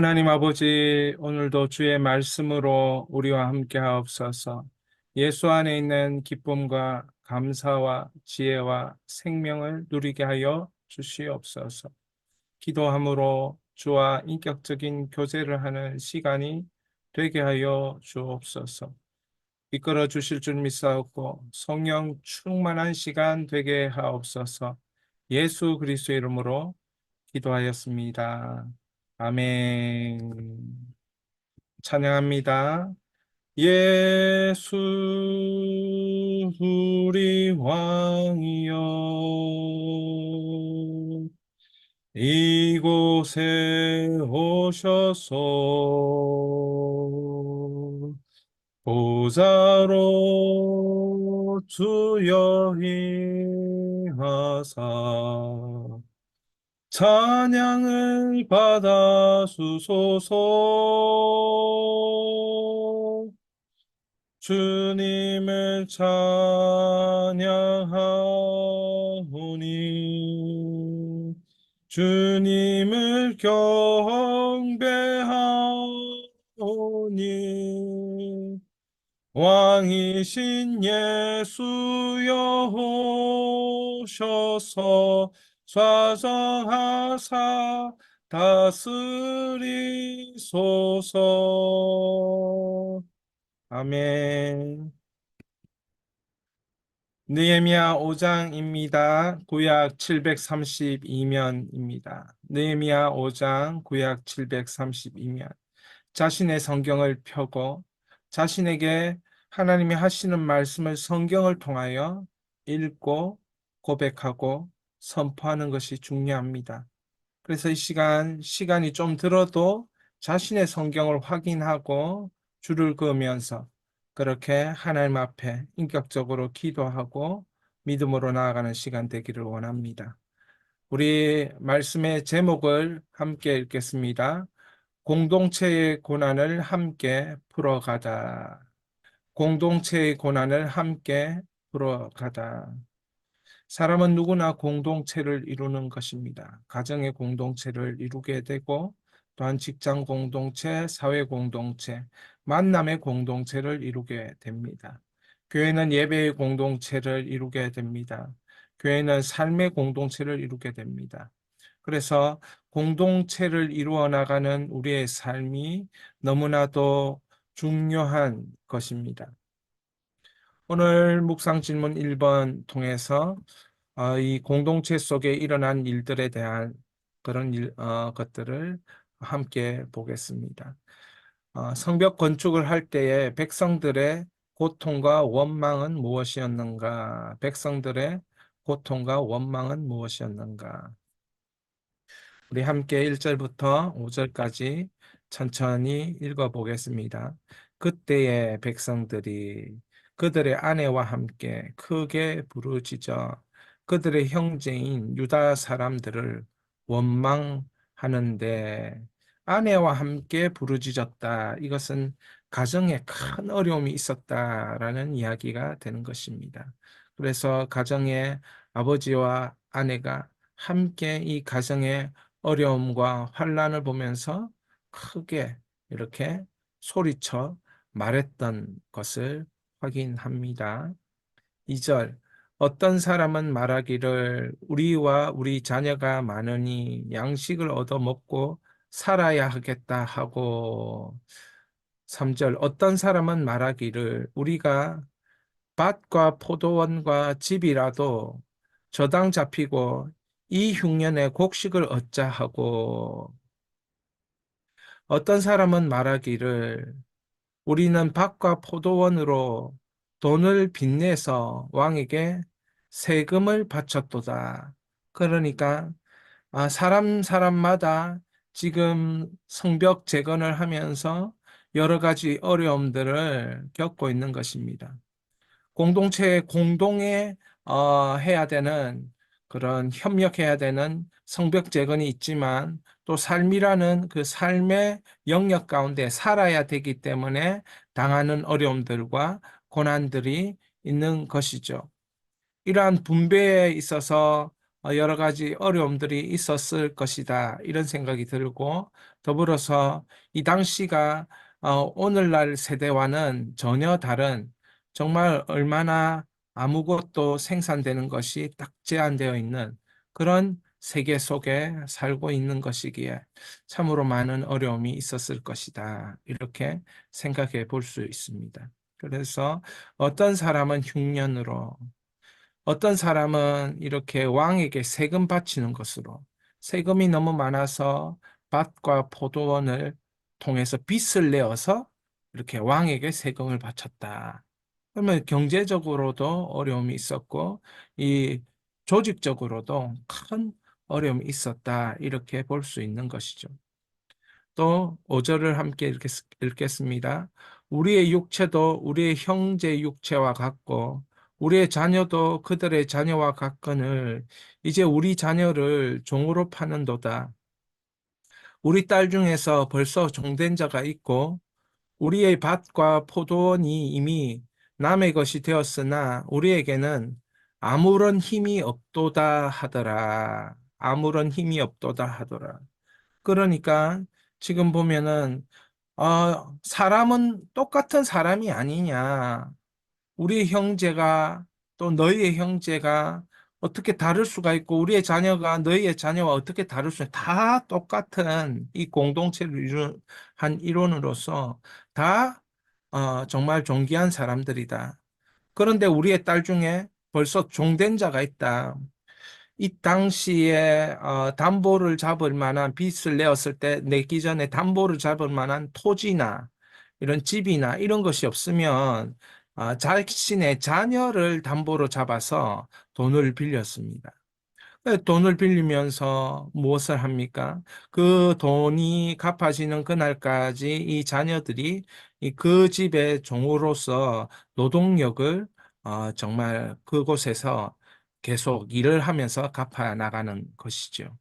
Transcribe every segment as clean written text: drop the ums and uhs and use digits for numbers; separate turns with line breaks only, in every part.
하나님 아버지, 오늘도 주의 말씀으로 우리와 함께 하옵소서. 예수 안에 있는 기쁨과 감사와 지혜와 생명을 누리게 하여 주시옵소서. 기도함으로 주와 인격적인 교제를 하는 시간이 되게 하여 주옵소서. 이끌어 주실 줄 믿사옵고 성령 충만한 시간 되게 하옵소서. 예수 그리스도의 이름으로 기도하였습니다. 아멘. 찬양합니다. 예수 우리 왕이여 이곳에 오셔서 보좌로 주여 임하사 찬양을 받아주소서. 주님을 찬양하오니 주님을 경배하오니 왕이신 예수여 오셔서 좌정하사 다스리소서. 아멘. 느헤미야 5장입니다. 구약 732면입니다. 느헤미야 5장 구약 732면. 자신의 성경을 펴고 자신에게 하나님이 하시는 말씀을 성경을 통하여 읽고 고백하고 선포하는 것이 중요합니다. 그래서 이 시간이 좀 들어도 자신의 성경을 확인하고 줄을 그으면서 그렇게 하나님 앞에 인격적으로 기도하고 믿음으로 나아가는 시간 되기를 원합니다. 우리 말씀의 제목을 함께 읽겠습니다. 공동체의 고난을 함께 풀어가다. 공동체의 고난을 함께 풀어가다. 사람은 누구나 공동체를 이루는 것입니다. 가정의 공동체를 이루게 되고 또한 직장 공동체, 사회 공동체, 만남의 공동체를 이루게 됩니다. 교회는 예배의 공동체를 이루게 됩니다. 교회는 삶의 공동체를 이루게 됩니다. 그래서 공동체를 이루어 나가는 우리의 삶이 너무나도 중요한 것입니다. 오늘 묵상 질문 1번 통해서 이 공동체 속에 일어난 일들에 대한 그런 것들을 함께 보겠습니다. 성벽 건축을 할 때에 백성들의 고통과 원망은 무엇이었는가? 백성들의 고통과 원망은 무엇이었는가? 우리 함께 1절부터 5절까지 천천히 읽어보겠습니다. 그때의 백성들이 그들의 아내와 함께 크게 부르짖어 그들의 형제인 유다 사람들을 원망하는데 아내와 함께 부르짖었다. 이것은 가정에 큰 어려움이 있었다라는 이야기가 되는 것입니다. 그래서 가정의 아버지와 아내가 함께 이 가정의 어려움과 환난을 보면서 크게 이렇게 소리쳐 말했던 것을 확인합니다. 2절 어떤 사람은 말하기를 우리와 우리 자녀가 많으니 양식을 얻어 먹고 살아야 하겠다 하고 3절 어떤 사람은 말하기를 우리가 밭과 포도원과 집이라도 저당 잡히고 이 흉년에 곡식을 얻자 하고 어떤 사람은 말하기를 우리는 밭과 포도원으로 돈을 빚내서 왕에게 세금을 바쳤도다. 그러니까 사람마다 지금 성벽 재건을 하면서 여러 가지 어려움들을 겪고 있는 것입니다. 공동체에 공동에 해야 되는 그런 협력해야 되는 성벽 재건이 있지만 또 삶이라는 그 삶의 영역 가운데 살아야 되기 때문에 당하는 어려움들과 고난들이 있는 것이죠. 이러한 분배에 있어서 여러 가지 어려움들이 있었을 것이다. 이런 생각이 들고 더불어서 이 당시가 오늘날 세대와는 전혀 다른 정말 얼마나 아무것도 생산되는 것이 딱 제한되어 있는 그런 세계 속에 살고 있는 것이기에 참으로 많은 어려움이 있었을 것이다. 이렇게 생각해 볼 수 있습니다. 그래서 어떤 사람은 흉년으로, 어떤 사람은 이렇게 왕에게 세금 바치는 것으로, 세금이 너무 많아서 밭과 포도원을 통해서 빚을 내어서 이렇게 왕에게 세금을 바쳤다. 그러면 경제적으로도 어려움이 있었고, 이 조직적으로도 큰 어려움이 있었다. 이렇게 볼 수 있는 것이죠. 또 5절을 함께 읽겠습니다. 우리의 육체도 우리의 형제 육체와 같고 우리의 자녀도 그들의 자녀와 같거늘 이제 우리 자녀를 종으로 파는도다. 우리 딸 중에서 벌써 종된 자가 있고 우리의 밭과 포도원이 이미 남의 것이 되었으나 우리에게는 아무런 힘이 없도다 하더라. 아무런 힘이 없도다 하더라. 그러니까 지금 보면은 사람은 똑같은 사람이 아니냐. 우리 형제가 또 너희의 형제가 어떻게 다를 수가 있고 우리의 자녀가 너희의 자녀와 어떻게 다를 수 있냐. 다 똑같은 이 공동체를 한 일원으로서 다 정말 존귀한 사람들이다. 그런데 우리의 딸 중에 벌써 종된 자가 있다. 이 당시에 담보를 잡을 만한 빚을 내었을 때 내기 전에 담보를 잡을 만한 토지나 이런 집이나 이런 것이 없으면 자신의 자녀를 담보로 잡아서 돈을 빌렸습니다. 돈을 빌리면서 무엇을 합니까? 그 돈이 갚아지는 그날까지 이 자녀들이 그 집의 종으로서 노동력을 정말 그곳에서 계속 일을 하면서 갚아 나가는 것이죠.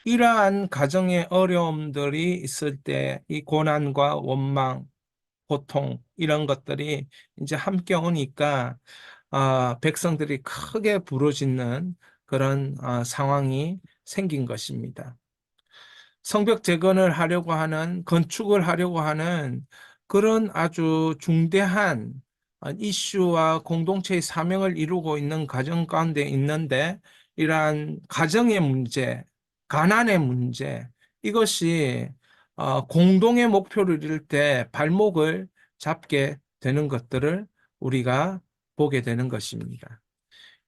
이러한 가정의 어려움들이 있을 때 이 고난과 원망, 고통 이런 것들이 이제 함께 오니까 백성들이 크게 부르짖는 그런 상황이 생긴 것입니다. 성벽 재건을 하려고 하는, 건축을 하려고 하는 그런 아주 중대한 이슈와 공동체의 사명을 이루고 있는 가정 가운데 있는데 이러한 가정의 문제, 가난의 문제, 이것이 공동의 목표를 이룰 때 발목을 잡게 되는 것들을 우리가 보게 되는 것입니다.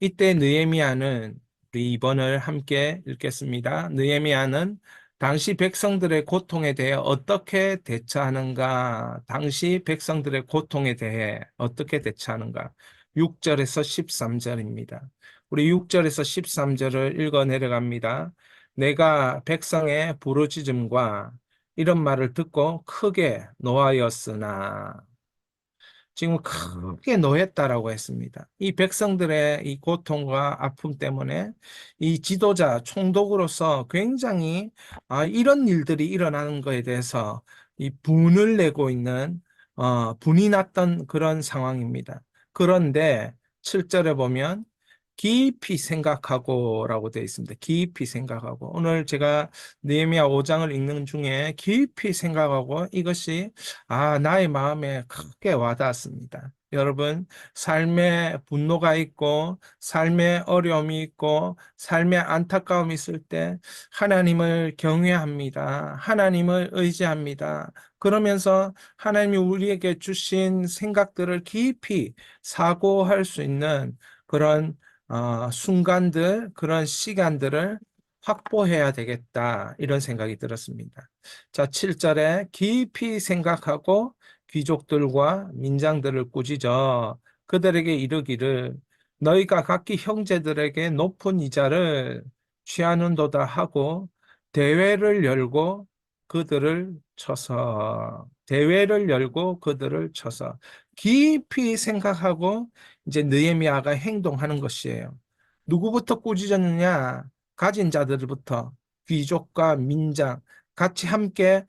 이때 느헤미야는 우리 2번을 함께 읽겠습니다. 느헤미야는 당시 백성들의 고통에 대해 어떻게 대처하는가? 당시 백성들의 고통에 대해 어떻게 대처하는가? 6절에서 13절입니다. 우리 6절에서 13절을 읽어 내려갑니다. 내가 백성의 부르짖음과 이런 말을 듣고 크게 노하였으나 지금 크게 노했다라고 했습니다. 이 백성들의 이 고통과 아픔 때문에 이 지도자, 총독으로서 굉장히 이런 일들이 일어나는 것에 대해서 이 분을 내고 있는 분이 났던 그런 상황입니다. 그런데 7절에 보면 깊이 생각하고라고 되어 있습니다. 깊이 생각하고 오늘 제가 느헤미야 5장을 읽는 중에 깊이 생각하고 이것이 나의 마음에 크게 와닿았습니다. 여러분, 삶에 분노가 있고, 삶에 어려움이 있고, 삶에 안타까움이 있을 때 하나님을 경외합니다. 하나님을 의지합니다. 그러면서 하나님이 우리에게 주신 생각들을 깊이 사고할 수 있는 그런 순간들, 그런 시간들을 확보해야 되겠다. 이런 생각이 들었습니다. 자, 7절에 깊이 생각하고 귀족들과 민장들을 꾸짖어 그들에게 이르기를 너희가 각기 형제들에게 높은 이자를 취하는도다 하고 대회를 열고 그들을 쳐서 깊이 생각하고 이제 느헤미야가 행동하는 것이에요. 누구부터 꾸짖었느냐? 가진 자들부터 귀족과 민장 같이 함께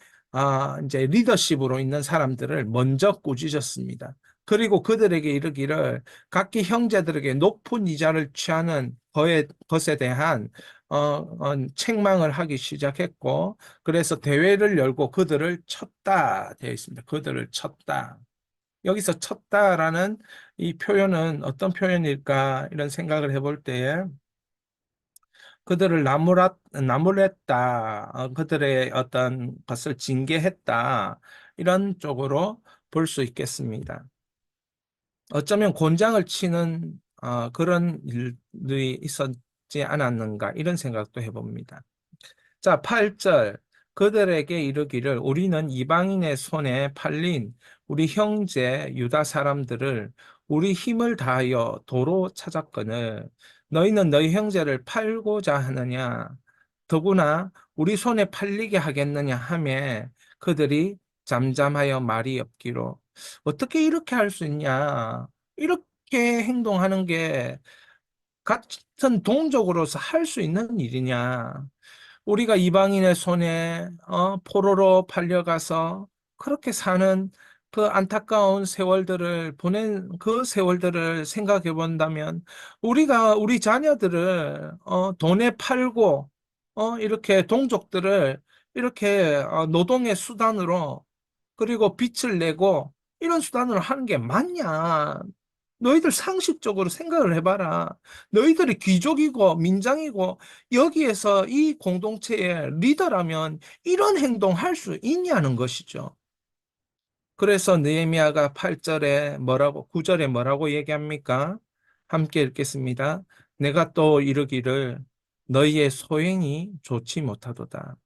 이제 리더십으로 있는 사람들을 먼저 꾸짖었습니다. 그리고 그들에게 이르기를 각기 형제들에게 높은 이자를 취하는 것에 대한 책망을 하기 시작했고, 그래서 대회를 열고 그들을 쳤다 되어 있습니다. 그들을 쳤다. 여기서 쳤다라는 이 표현은 어떤 표현일까 이런 생각을 해볼 때에 그들을 나무랬다, 그들의 어떤 것을 징계했다 이런 쪽으로 볼 수 있겠습니다. 어쩌면 곤장을 치는 그런 일들이 있었지 않았는가 이런 생각도 해봅니다. 자, 8절. 그들에게 이르기를 우리는 이방인의 손에 팔린 우리 형제 유다 사람들을 우리 힘을 다하여 도로 찾았거늘 너희는 너희 형제를 팔고자 하느냐 더구나 우리 손에 팔리게 하겠느냐 하매 그들이 잠잠하여 말이 없기로 어떻게 이렇게 할 수 있냐 이렇게 행동하는 게 같은 동족으로서 할 수 있는 일이냐 우리가 이방인의 손에 포로로 팔려가서 그렇게 사는 그 안타까운 세월들을 보낸 그 세월들을 생각해 본다면 우리가 우리 자녀들을 돈에 팔고 이렇게 동족들을 이렇게 노동의 수단으로 그리고 빚을 내고 이런 수단으로 하는 게 맞냐? 너희들 상식적으로 생각을 해봐라. 너희들이 귀족이고 민장이고 여기에서 이 공동체의 리더라면 이런 행동 할 수 있냐는 것이죠. 그래서 느헤미야가 8절에 뭐라고 9절에 뭐라고 얘기합니까? 함께 읽겠습니다. 내가 또 이르기를 너희의 소행이 좋지 못하도다.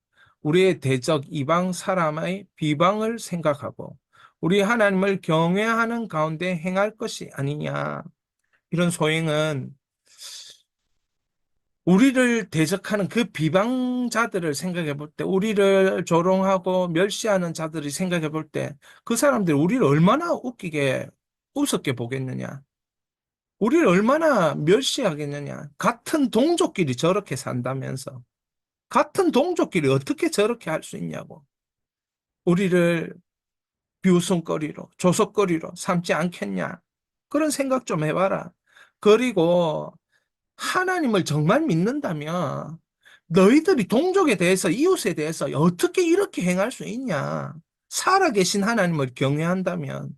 우리의 대적 이방 사람의 비방을 생각하고 우리 하나님을 경외하는 가운데 행할 것이 아니냐. 이런 소행은 우리를 대적하는 그 비방자들을 생각해 볼 때, 우리를 조롱하고 멸시하는 자들이 생각해 볼 때, 그 사람들이 우리를 얼마나 우습게 보겠느냐. 우리를 얼마나 멸시하겠느냐. 같은 동족끼리 저렇게 산다면서. 같은 동족끼리 어떻게 저렇게 할 수 있냐고. 우리를 비웃음거리로, 조석거리로 삼지 않겠냐. 그런 생각 좀 해봐라. 그리고 하나님을 정말 믿는다면 너희들이 동족에 대해서 이웃에 대해서 어떻게 이렇게 행할 수 있냐? 살아계신 하나님을 경외한다면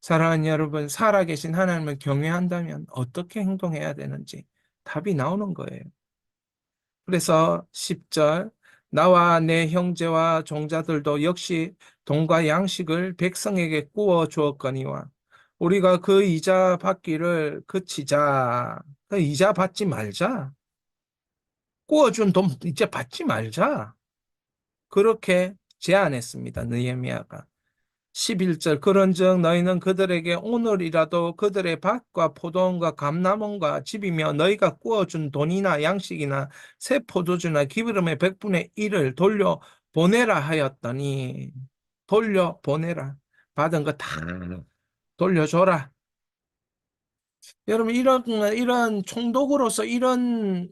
사랑하는 여러분, 살아계신 하나님을 경외한다면 어떻게 행동해야 되는지 답이 나오는 거예요. 그래서 10절 나와 내 형제와 종자들도 역시 돈과 양식을 백성에게 구워 주었거니와 우리가 그 이자 받기를 그치자. 그 이자 받지 말자. 구워준 돈 이제 받지 말자. 그렇게 제안했습니다. 느헤미야가. 11절 그런즉 너희는 그들에게 오늘이라도 그들의 밭과 포도원과 감람원과 집이며 너희가 구워준 돈이나 양식이나 새 포도주나 기름의 100분의 1을 돌려 보내라 하였더니 돌려 보내라. 받은 거 다 돌려줘라. 여러분 이런 총독으로서 이런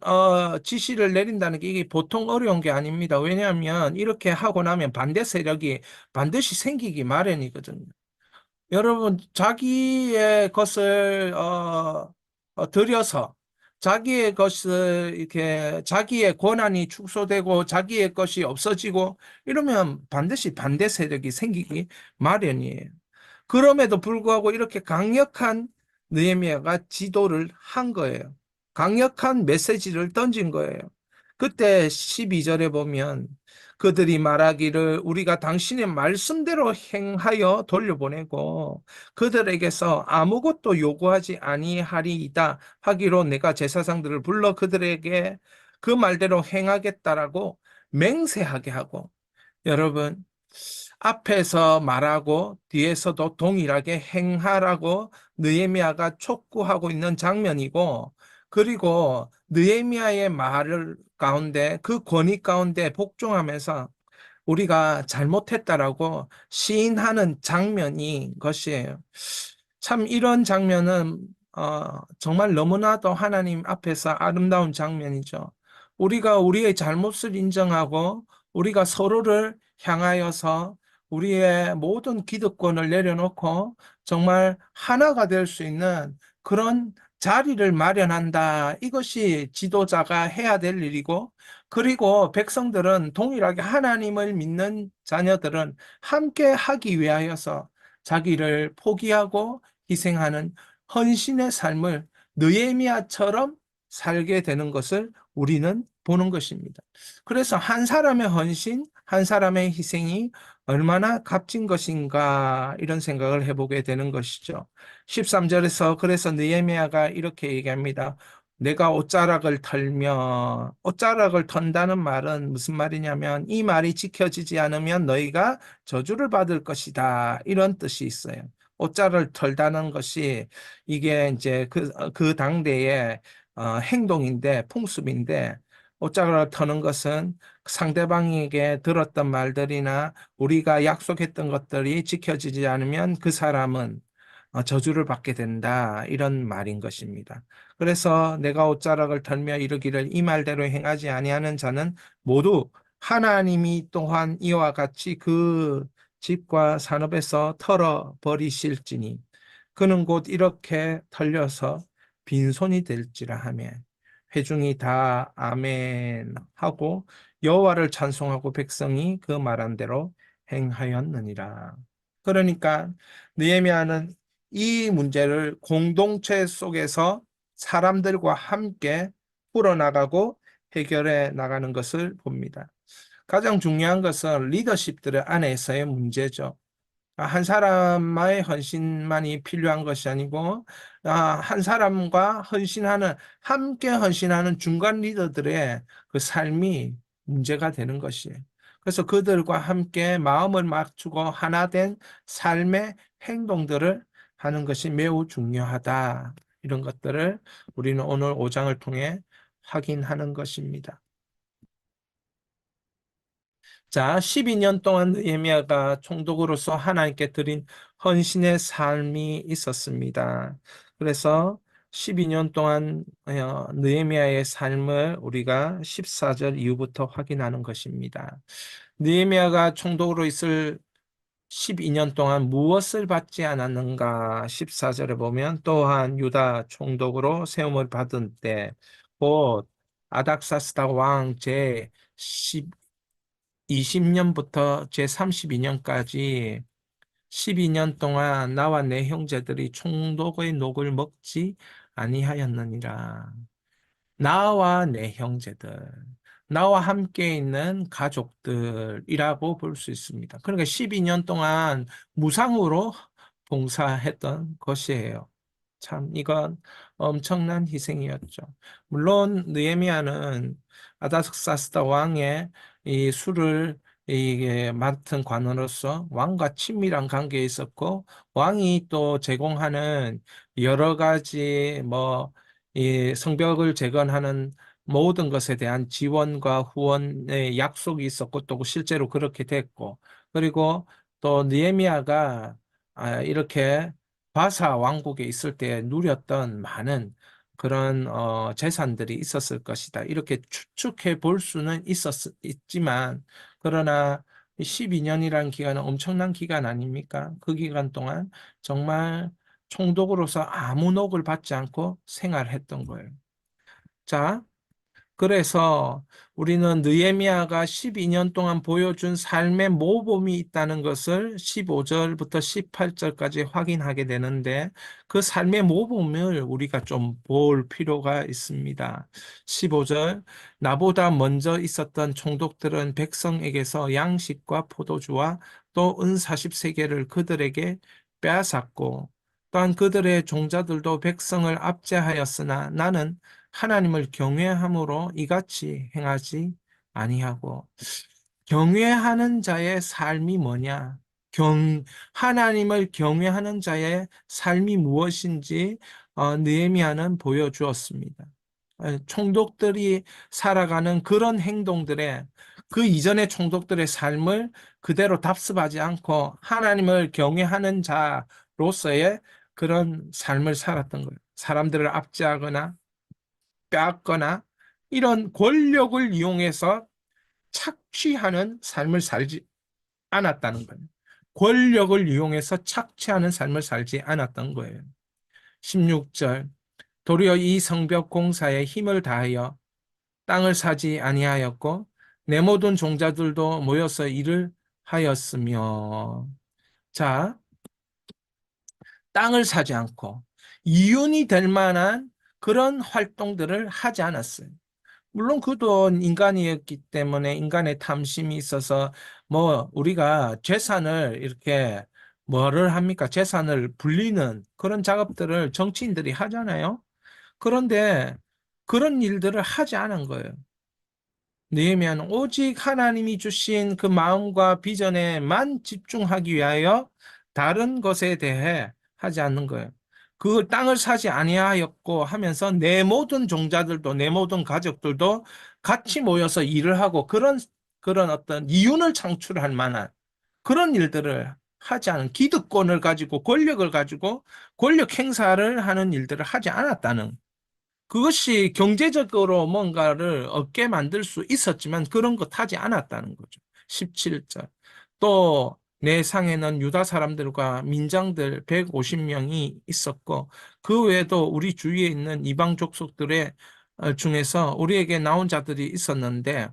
지시를 내린다는 게 이게 보통 어려운 게 아닙니다. 왜냐하면 이렇게 하고 나면 반대 세력이 반드시 생기기 마련이거든요. 여러분 자기의 것을 들여서 자기의 것을 이렇게 자기의 권한이 축소되고 자기의 것이 없어지고 이러면 반드시 반대 세력이 생기기 마련이에요. 그럼에도 불구하고 이렇게 강력한 느헤미야가 지도를 한 거예요. 강력한 메시지를 던진 거예요. 그때 12절에 보면 그들이 말하기를 우리가 당신의 말씀대로 행하여 돌려보내고 그들에게서 아무것도 요구하지 아니하리이다 하기로 내가 제사장들을 불러 그들에게 그 말대로 행하겠다라고 맹세하게 하고 여러분 앞에서 말하고 뒤에서도 동일하게 행하라고 느헤미야가 촉구하고 있는 장면이고 그리고 느헤미야의 말을 가운데 그 권위 가운데 복종하면서 우리가 잘못했다라고 시인하는 장면이 것이에요. 참 이런 장면은 정말 너무나도 하나님 앞에서 아름다운 장면이죠. 우리가 우리의 잘못을 인정하고 우리가 서로를 향하여서 우리의 모든 기득권을 내려놓고 정말 하나가 될 수 있는 그런 자리를 마련한다. 이것이 지도자가 해야 될 일이고, 그리고 백성들은 동일하게 하나님을 믿는 자녀들은 함께 하기 위하여서 자기를 포기하고 희생하는 헌신의 삶을 느헤미야처럼 살게 되는 것을 우리는 보는 것입니다. 그래서 한 사람의 헌신, 한 사람의 희생이 얼마나 값진 것인가 이런 생각을 해보게 되는 것이죠. 13절에서 그래서 느헤미야가 이렇게 얘기합니다. 내가 옷자락을 털며 옷자락을 턴다는 말은 무슨 말이냐면 이 말이 지켜지지 않으면 너희가 저주를 받을 것이다 이런 뜻이 있어요. 옷자락을 털다는 것이 이게 이제 그 당대의 행동인데 풍습인데 옷자락을 터는 것은 상대방에게 들었던 말들이나 우리가 약속했던 것들이 지켜지지 않으면 그 사람은 저주를 받게 된다. 이런 말인 것입니다. 그래서 내가 옷자락을 털며 이르기를 이 말대로 행하지 아니하는 자는 모두 하나님이 또한 이와 같이 그 집과 산업에서 털어 버리실지니 그는 곧 이렇게 털려서 빈손이 될지라 하며 회중이 다 아멘 하고 여호와를 찬송하고 백성이 그 말한 대로 행하였느니라. 그러니까 느헤미야는 이 문제를 공동체 속에서 사람들과 함께 풀어나가고 해결해 나가는 것을 봅니다. 가장 중요한 것은 리더십들 안에서의 문제죠. 한 사람의 헌신만이 필요한 것이 아니고 한 사람과 헌신하는 함께 헌신하는 중간 리더들의 그 삶이 문제가 되는 것이에요. 그래서 그들과 함께 마음을 맞추고 하나 된 삶의 행동들을 하는 것이 매우 중요하다. 이런 것들을 우리는 오늘 5장을 통해 확인하는 것입니다. 자, 12년 동안 느헤미야가 총독으로서 하나님께 드린 헌신의 삶이 있었습니다. 그래서 12년 동안 느헤미야의 삶을 우리가 14절 이후부터 확인하는 것입니다. 느헤미야가 총독으로 있을 12년 동안 무엇을 받지 않았는가? 14절에 보면 또한 유다 총독으로 세움을 받은 때 곧 아닥사스다 왕제 20년부터 제32년까지 12년 동안 나와 내 형제들이 총독의 녹을 먹지 아니하였느니라. 나와 내 형제들, 나와 함께 있는 가족들이라고 볼 수 있습니다. 그러니까 12년 동안 무상으로 봉사했던 것이에요. 참 이건 엄청난 희생이었죠. 물론 느헤미야는 아닥사스다 왕의 이 수를 이게 맡은 관원으로서 왕과 친밀한 관계에 있었고 왕이 또 제공하는 여러 가지 뭐 이 성벽을 재건하는 모든 것에 대한 지원과 후원의 약속이 있었고 또 실제로 그렇게 됐고 그리고 또 느헤미야가 이렇게 바사 왕국에 있을 때 누렸던 많은 그런 재산들이 있었을 것이다. 이렇게 추측해 볼 수는 있지만 그러나 12년이라는 기간은 엄청난 기간 아닙니까? 그 기간 동안 정말 총독으로서 아무 녹을 받지 않고 생활했던 거예요. 자, 그래서 우리는 느헤미야가 12년 동안 보여준 삶의 모범이 있다는 것을 15절부터 18절까지 확인하게 되는데 그 삶의 모범을 우리가 좀 볼 필요가 있습니다. 15절 나보다 먼저 있었던 총독들은 백성에게서 양식과 포도주와 또 은 40세계를 그들에게 빼앗았고 또한 그들의 종자들도 백성을 압제하였으나 나는 하나님을 경외함으로 이같이 행하지 아니하고 경외하는 자의 삶이 뭐냐? 하나님을 경외하는 자의 삶이 무엇인지 느헤미야는 보여주었습니다. 총독들이 살아가는 그런 행동들에 그 이전의 총독들의 삶을 그대로 답습하지 않고 하나님을 경외하는 자로서의 그런 삶을 살았던 거예요. 사람들을 압제하거나 빼앗거나 이런 권력을 이용해서 착취하는 삶을 살지 않았다는 거예요. 권력을 이용해서 착취하는 삶을 살지 않았던 거예요. 16절 도리어 이 성벽 공사에 힘을 다하여 땅을 사지 아니하였고 내 모든 종자들도 모여서 일을 하였으며. 자, 땅을 사지 않고 이윤이 될 만한 그런 활동들을 하지 않았어요. 물론 그도 인간이었기 때문에 인간의 탐심이 있어서 뭐 우리가 재산을 이렇게 뭐를 합니까? 재산을 불리는 그런 작업들을 정치인들이 하잖아요. 그런데 그런 일들을 하지 않은 거예요. 느헤미야는 오직 하나님이 주신 그 마음과 비전에만 집중하기 위하여 다른 것에 대해 하지 않는 거예요. 그 땅을 사지 아니하였고 하면서 내 모든 종자들도 내 모든 가족들도 같이 모여서 일을 하고 그런 어떤 이윤을 창출할 만한 그런 일들을 하지 않은 기득권을 가지고 권력을 가지고 권력 행사를 하는 일들을 하지 않았다는 그것이 경제적으로 뭔가를 얻게 만들 수 있었지만 그런 것 하지 않았다는 거죠. 17절. 또 내 상에는 유다 사람들과 민장들 150명이 있었고 그 외에도 우리 주위에 있는 이방 족속들의 중에서 우리에게 나온 자들이 있었는데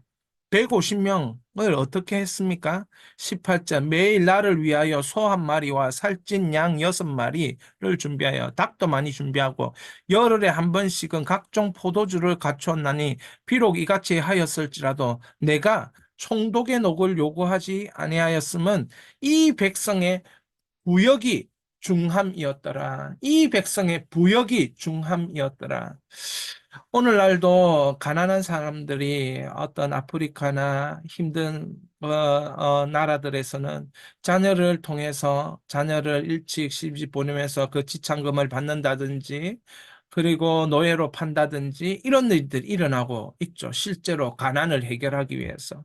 150명을 어떻게 했습니까? 18절 매일 나를 위하여 소 한 마리와 살찐 양 6마리를 준비하여 닭도 많이 준비하고 열흘에 한 번씩은 각종 포도주를 갖추었나니 비록 이같이 하였을지라도 내가 총독의 녹을 요구하지 아니하였음은 이 백성의 부역이 중함이었더라. 이 백성의 부역이 중함이었더라. 오늘날도 가난한 사람들이 어떤 아프리카나 힘든 나라들에서는 자녀를 통해서 자녀를 일찍 시집 보내면서 그 지참금을 받는다든지 그리고 노예로 판다든지 이런 일들이 일어나고 있죠. 실제로 가난을 해결하기 위해서.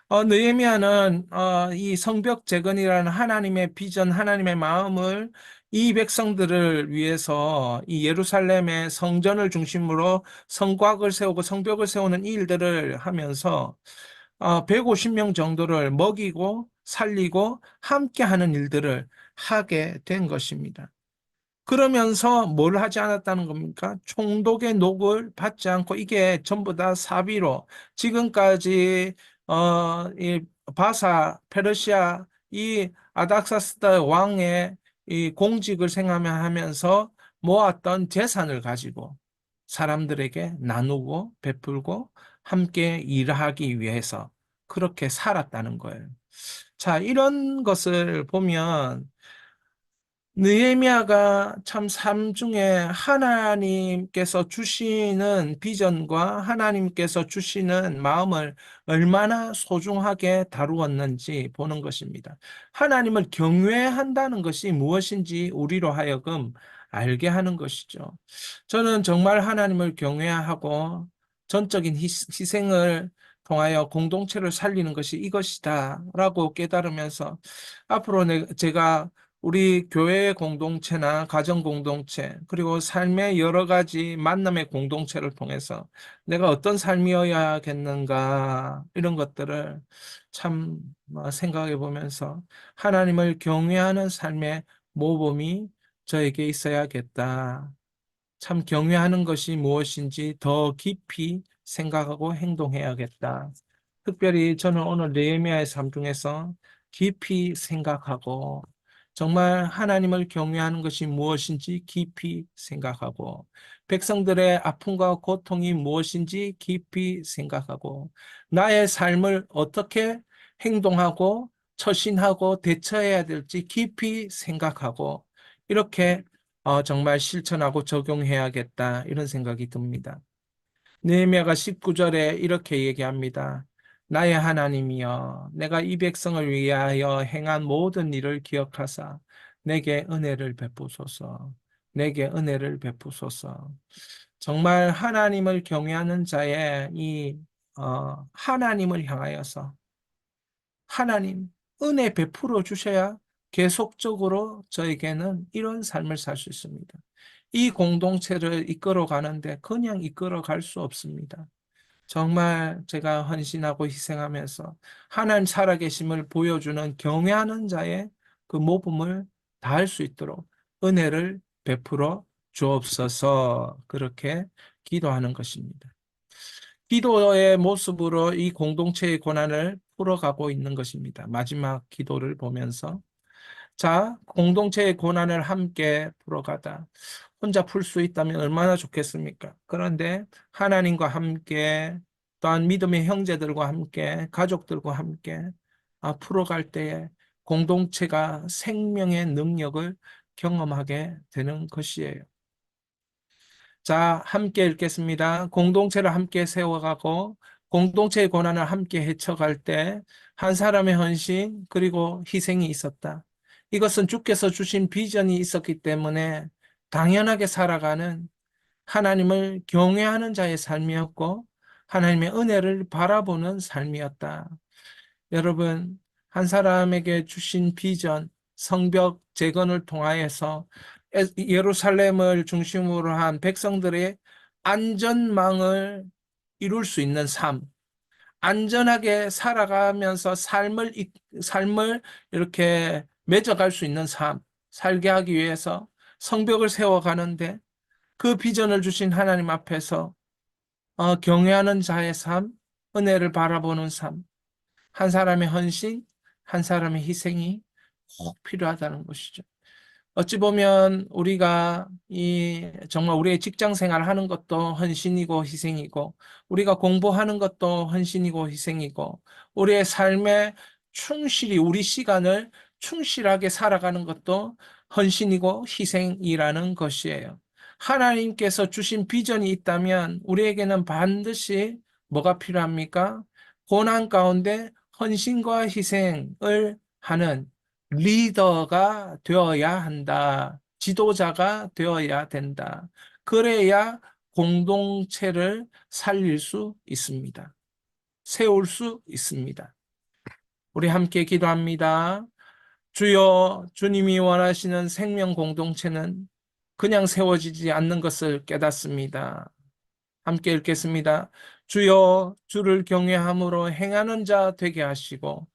느헤미야는 이 성벽 재건이라는 하나님의 비전, 하나님의 마음을 이 백성들을 위해서 이 예루살렘의 성전을 중심으로 성곽을 세우고 성벽을 세우는 이 일들을 하면서 150명 정도를 먹이고 살리고 함께 하는 일들을 하게 된 것입니다. 그러면서 뭘 하지 않았다는 겁니까? 총독의 녹을 받지 않고 이게 전부 다 사비로 지금까지 이 바사 페르시아 이 아닥사스다 왕의 이 공직을 생각하면서 모았던 재산을 가지고 사람들에게 나누고 베풀고 함께 일하기 위해서 그렇게 살았다는 거예요. 자, 이런 것을 보면 느헤미야가 참 삶 중에 하나님께서 주시는 비전과 하나님께서 주시는 마음을 얼마나 소중하게 다루었는지 보는 것입니다. 하나님을 경외한다는 것이 무엇인지 우리로 하여금 알게 하는 것이죠. 저는 정말 하나님을 경외하고 전적인 희생을 통하여 공동체를 살리는 것이 이것이다라고 깨달으면서 앞으로 제가 우리 교회 공동체나 가정 공동체, 그리고 삶의 여러 가지 만남의 공동체를 통해서 내가 어떤 삶이어야겠는가, 이런 것들을 참 생각해 보면서 하나님을 경외하는 삶의 모범이 저에게 있어야겠다. 참 경외하는 것이 무엇인지 더 깊이 생각하고 행동해야겠다. 특별히 저는 오늘 느헤미야의 삶 중에서 깊이 생각하고 정말 하나님을 경외하는 것이 무엇인지 깊이 생각하고 백성들의 아픔과 고통이 무엇인지 깊이 생각하고 나의 삶을 어떻게 행동하고 처신하고 대처해야 될지 깊이 생각하고 이렇게 정말 실천하고 적용해야겠다 이런 생각이 듭니다. 느헤미야가 19절에 이렇게 얘기합니다. 나의 하나님이여 내가 이 백성을 위하여 행한 모든 일을 기억하사 내게 은혜를 베푸소서. 내게 은혜를 베푸소서. 정말 하나님을 경외하는 자의 이 하나님을 향하여서 하나님 은혜 베풀어 주셔야 계속적으로 저에게는 이런 삶을 살 수 있습니다. 이 공동체를 이끌어 가는데 그냥 이끌어 갈 수 없습니다. 정말 제가 헌신하고 희생하면서 하나님 살아계심을 보여주는 경외하는 자의 그 모범을 다할 수 있도록 은혜를 베풀어 주옵소서. 그렇게 기도하는 것입니다. 기도의 모습으로 이 공동체의 고난을 풀어가고 있는 것입니다. 마지막 기도를 보면서 자, 공동체의 고난을 함께 풀어가다. 혼자 풀 수 있다면 얼마나 좋겠습니까? 그런데 하나님과 함께 또한 믿음의 형제들과 함께 가족들과 함께 풀어갈 때에 공동체가 생명의 능력을 경험하게 되는 것이에요. 자, 함께 읽겠습니다. 공동체를 함께 세워가고 공동체의 고난을 함께 헤쳐갈 때 한 사람의 헌신 그리고 희생이 있었다. 이것은 주께서 주신 비전이 있었기 때문에 당연하게 살아가는 하나님을 경외하는 자의 삶이었고 하나님의 은혜를 바라보는 삶이었다. 여러분, 한 사람에게 주신 비전, 성벽 재건을 통하여서 예루살렘을 중심으로 한 백성들의 안전망을 이룰 수 있는 삶, 안전하게 살아가면서 삶을 이렇게 맺어갈 수 있는 삶, 살게 하기 위해서 성벽을 세워가는데 그 비전을 주신 하나님 앞에서 경외하는 자의 삶, 은혜를 바라보는 삶, 한 사람의 헌신, 한 사람의 희생이 꼭 필요하다는 것이죠. 어찌 보면 우리가 정말 우리의 직장 생활 하는 것도 헌신이고 희생이고, 우리가 공부하는 것도 헌신이고 희생이고, 우리의 삶에 충실히 우리 시간을 충실하게 살아가는 것도 헌신이고 희생이라는 것이에요. 하나님께서 주신 비전이 있다면 우리에게는 반드시 뭐가 필요합니까? 고난 가운데 헌신과 희생을 하는 리더가 되어야 한다. 지도자가 되어야 된다. 그래야 공동체를 살릴 수 있습니다. 세울 수 있습니다. 우리 함께 기도합니다. 주여, 주님이 원하시는 생명 공동체는 그냥 세워지지 않는 것을 깨닫습니다. 함께 읽겠습니다. 주여, 주를 경외함으로 행하는 자 되게 하시고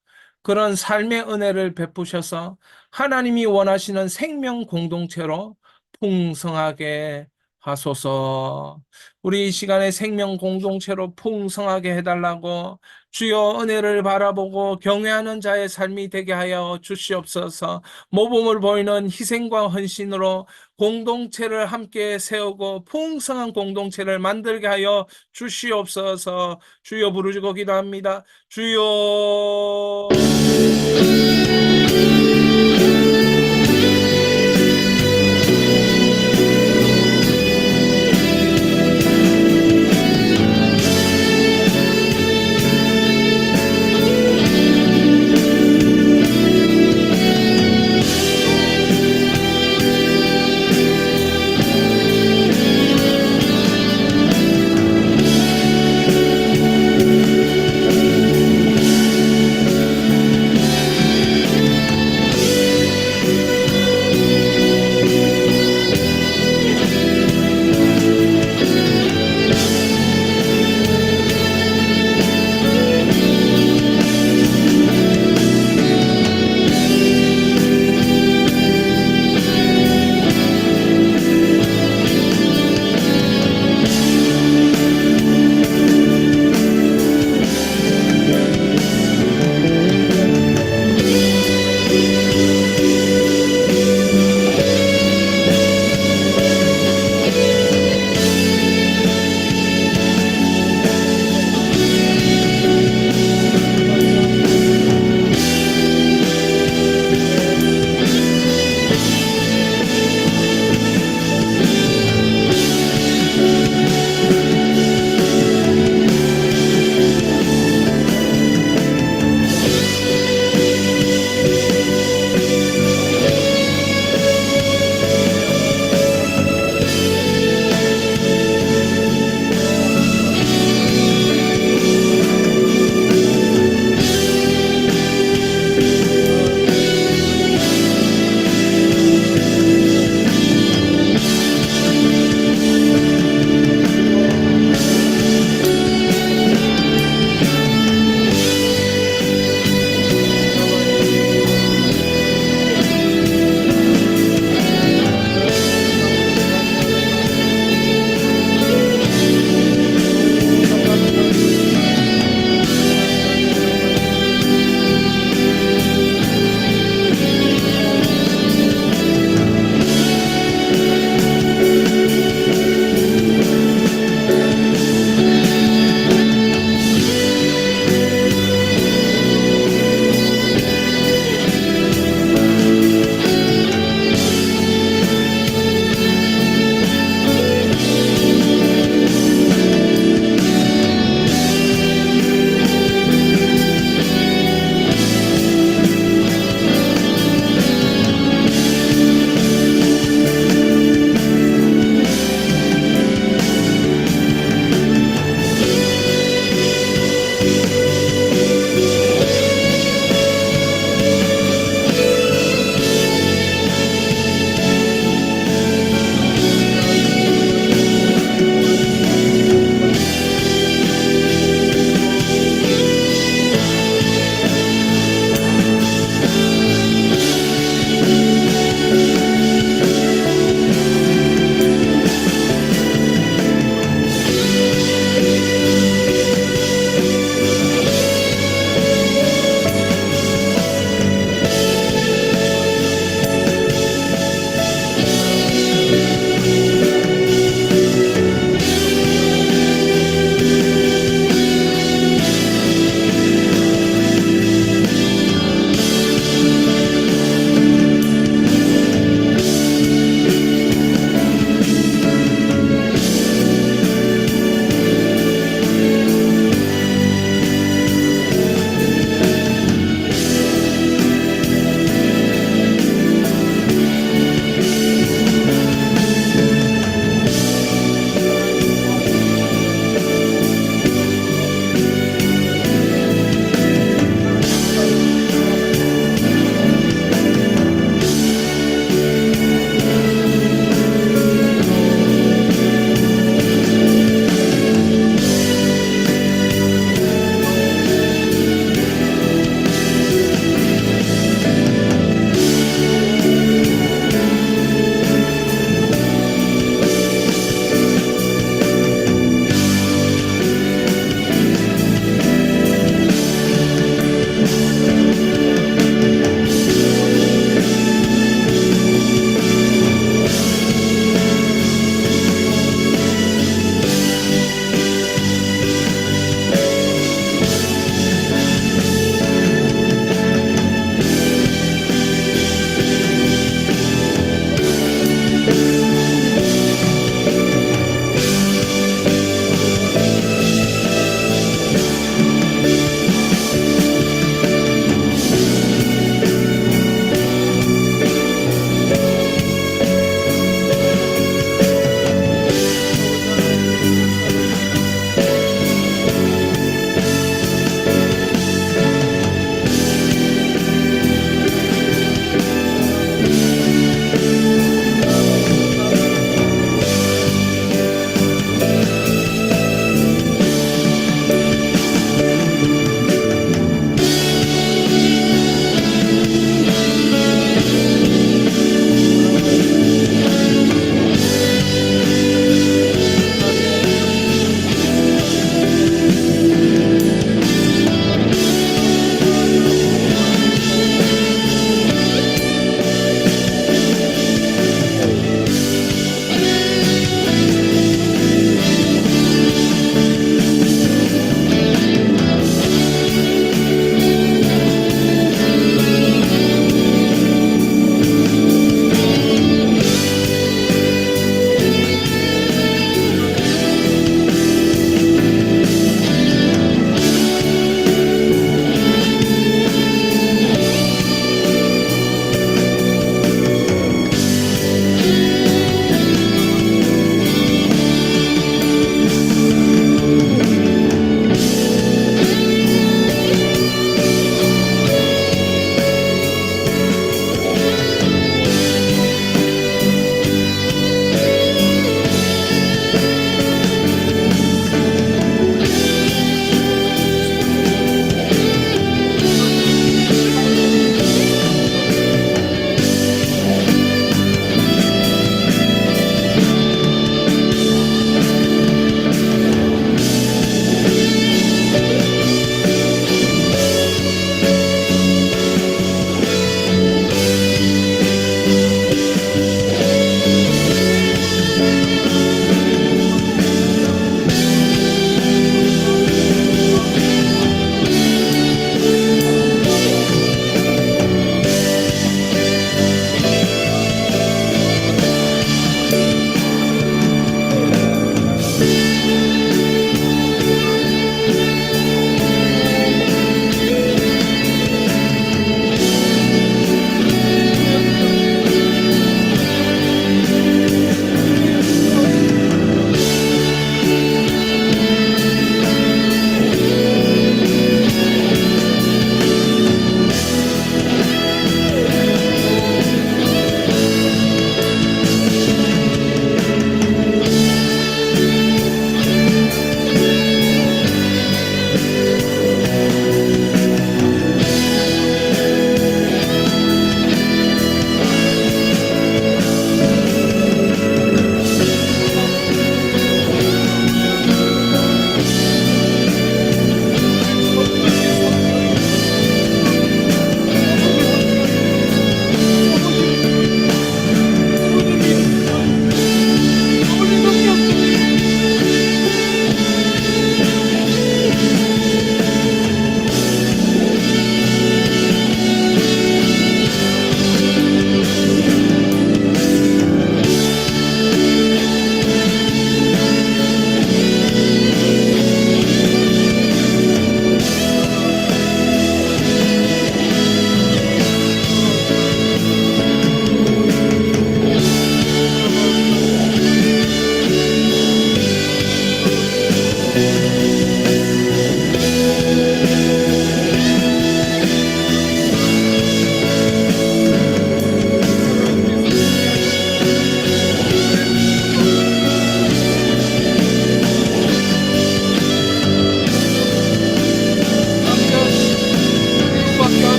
그런 삶의 은혜를 베푸셔서 하나님이 원하시는 생명 공동체로 풍성하게 하소서. 우리 이 시간에 생명 공동체로 풍성하게 해달라고 주여 은혜를 바라보고 경외하는 자의 삶이 되게 하여 주시옵소서. 모범을 보이는 희생과 헌신으로 공동체를 함께 세우고 풍성한 공동체를 만들게 하여 주시옵소서. 주여 부르짖고 기도합니다. 주여.